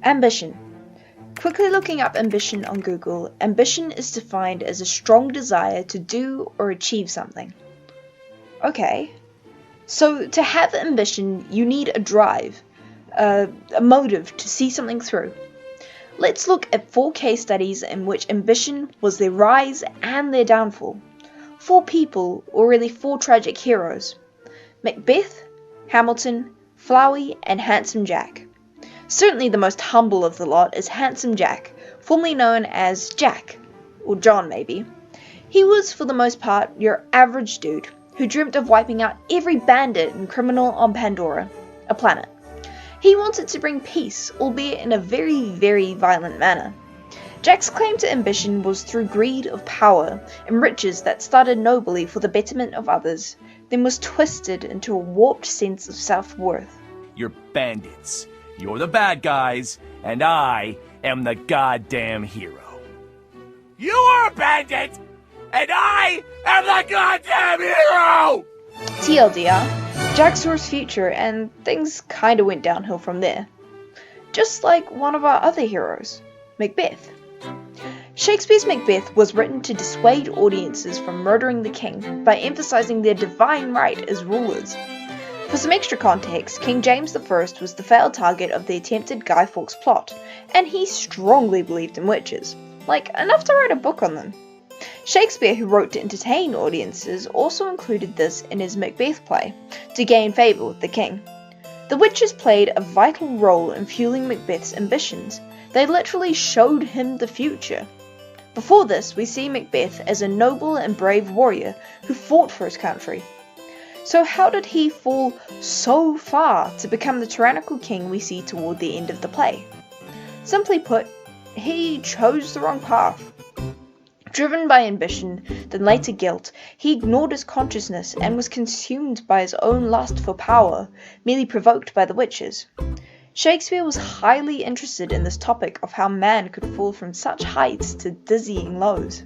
Ambition. Quickly looking up ambition on Google, ambition is defined as a strong desire to do or achieve something. Okay, so to have ambition, you need a drive, a motive to see something through. Let's look at 4 case studies in which ambition was their rise and their downfall. 4 people, or really 4 tragic heroes: Macbeth, Hamilton, Flowey, and Handsome Jack. Certainly the most humble of the lot is Handsome Jack, formerly known as Jack, or John maybe. He was, for the most part, your average dude who dreamt of wiping out every bandit and criminal on Pandora, a planet. He wanted to bring peace, albeit in a very, very violent manner. Jack's claim to ambition was through greed of power and riches that started nobly for the betterment of others, then was twisted into a warped sense of self-worth. You're bandits. You're the bad guys, and I am the goddamn hero. You are a bandit, and I am the goddamn hero! TLDR, Jack saw his future, and things kinda went downhill from there. Just like one of our other heroes, Macbeth. Shakespeare's Macbeth was written to dissuade audiences from murdering the king by emphasizing their divine right as rulers. For some extra context, King James I was the failed target of the attempted Guy Fawkes plot, and he strongly believed in witches, like enough to write a book on them. Shakespeare, who wrote to entertain audiences, also included this in his Macbeth play, to gain favour with the king. The witches played a vital role in fueling Macbeth's ambitions. They literally showed him the future. Before this, we see Macbeth as a noble and brave warrior who fought for his country. So how did he fall so far to become the tyrannical king we see toward the end of the play? Simply put, he chose the wrong path. Driven by ambition, then later guilt, he ignored his consciousness and was consumed by his own lust for power, merely provoked by the witches. Shakespeare was highly interested in this topic of how man could fall from such heights to dizzying lows.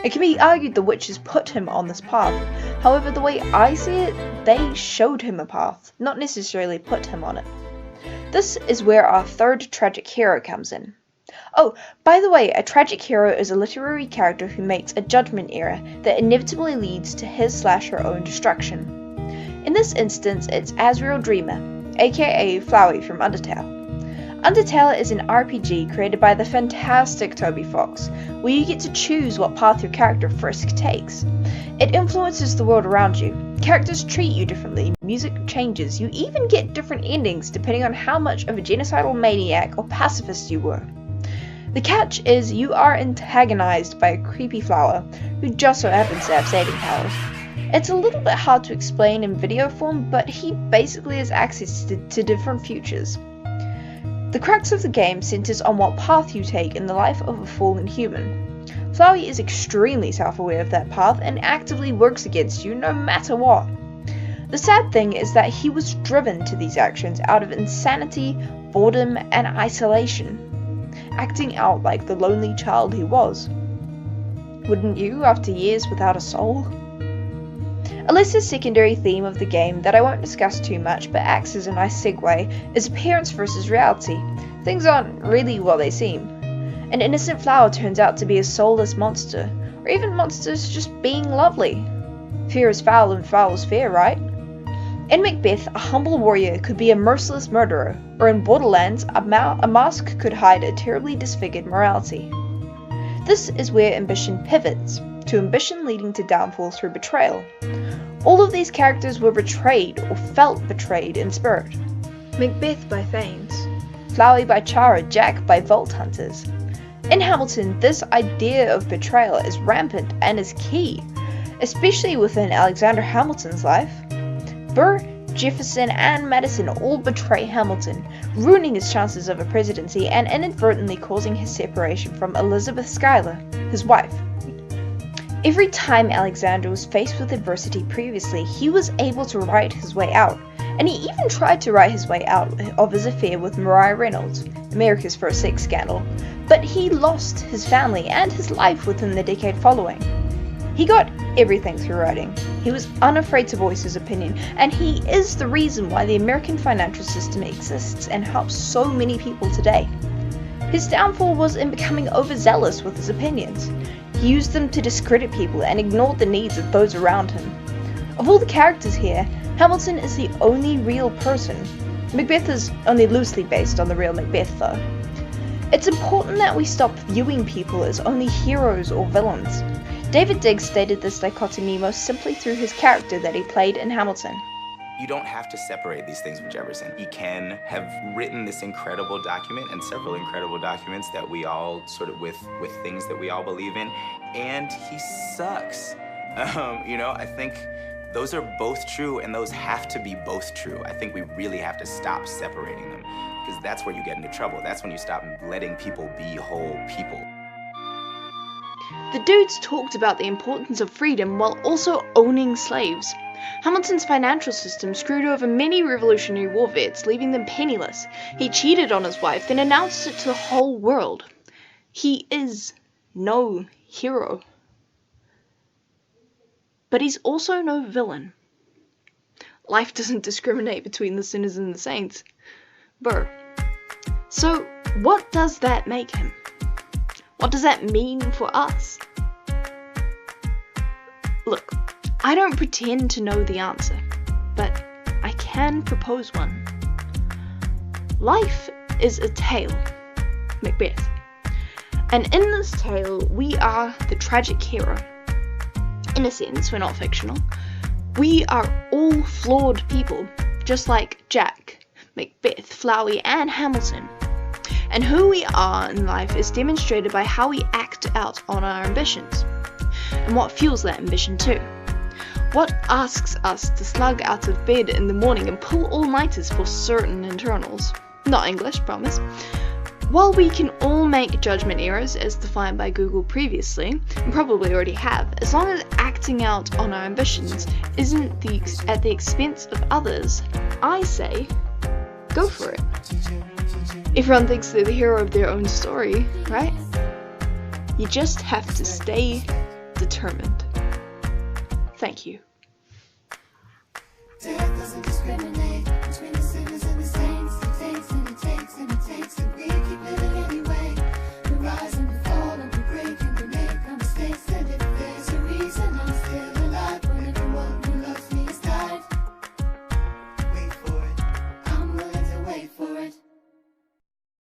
It can be argued the witches put him on this path. However, the way I see it, they showed him a path, not necessarily put him on it. This is where our third tragic hero comes in. Oh, by the way, a tragic hero is a literary character who makes a judgment error that inevitably leads to his/her own destruction. In this instance, it's Azrael Dreamer, aka Flowey from Undertale. Undertale is an RPG created by the fantastic Toby Fox, where you get to choose what path your character Frisk takes. It influences the world around you. Characters treat you differently, music changes, you even get different endings depending on how much of a genocidal maniac or pacifist you were. The catch is you are antagonized by a creepy flower who just so happens to have saving powers. It's a little bit hard to explain in video form, but he basically has access to different futures. The crux of the game centers on what path you take in the life of a fallen human. Flowey is extremely self-aware of that path and actively works against you no matter what. The sad thing is that he was driven to these actions out of insanity, boredom, and isolation, acting out like the lonely child he was. Wouldn't you after years without a soul? A lesser secondary theme of the game that I won't discuss too much but acts as a nice segue is appearance versus reality. Things aren't really what they seem. An innocent flower turns out to be a soulless monster, or even monsters just being lovely. Fear is foul and foul is fair, right? In Macbeth, a humble warrior could be a merciless murderer, or in Borderlands, a mask could hide a terribly disfigured morality. This is where ambition pivots, to ambition leading to downfall through betrayal. All of these characters were betrayed or felt betrayed in spirit. Macbeth by Thanes, Flowey by Chara, Jack by Vault Hunters. In Hamilton, this idea of betrayal is rampant and is key, especially within Alexander Hamilton's life. Burr, Jefferson, and Madison all betray Hamilton, ruining his chances of a presidency and inadvertently causing his separation from Elizabeth Schuyler, his wife. Every time Alexander was faced with adversity previously, he was able to write his way out, and he even tried to write his way out of his affair with Mariah Reynolds, America's first sex scandal, but he lost his family and his life within the decade following. He got everything through writing. He was unafraid to voice his opinion, and he is the reason why the American financial system exists and helps so many people today. His downfall was in becoming overzealous with his opinions. He used them to discredit people and ignored the needs of those around him. Of all the characters here, Hamilton is the only real person. Macbeth is only loosely based on the real Macbeth though. It's important that we stop viewing people as only heroes or villains. David Diggs stated this dichotomy most simply through his character that he played in Hamilton. You don't have to separate these things from Jefferson. He can have written this incredible document and several incredible documents that we all sort of with things that we all believe in, and he sucks. I think those are both true, and those have to be both true. I think we really have to stop separating them, because that's where you get into trouble. That's when you stop letting people be whole people. The dudes talked about the importance of freedom while also owning slaves. Hamilton's financial system screwed over many Revolutionary War vets, leaving them penniless. He cheated on his wife, then announced it to the whole world. He is no hero. But he's also no villain. Life doesn't discriminate between the sinners and the saints. Bro. So, what does that make him? What does that mean for us? Look, I don't pretend to know the answer, but I can propose one. Life is a tale, Macbeth. And in this tale, we are the tragic hero. In a sense, we're not fictional. We are all flawed people, just like Jack, Macbeth, Flowey, and Hamilton. And who we are in life is demonstrated by how we act out on our ambitions, and what fuels that ambition too. What asks us to slug out of bed in the morning and pull all-nighters for certain internals. Not English, promise. While we can all make judgment errors as defined by Google previously, and probably already have, as long as acting out on our ambitions isn't at the expense of others, I say, go for it. Everyone thinks they're the hero of their own story, right? You just have to stay determined. Thank you. Death doesn't discriminate.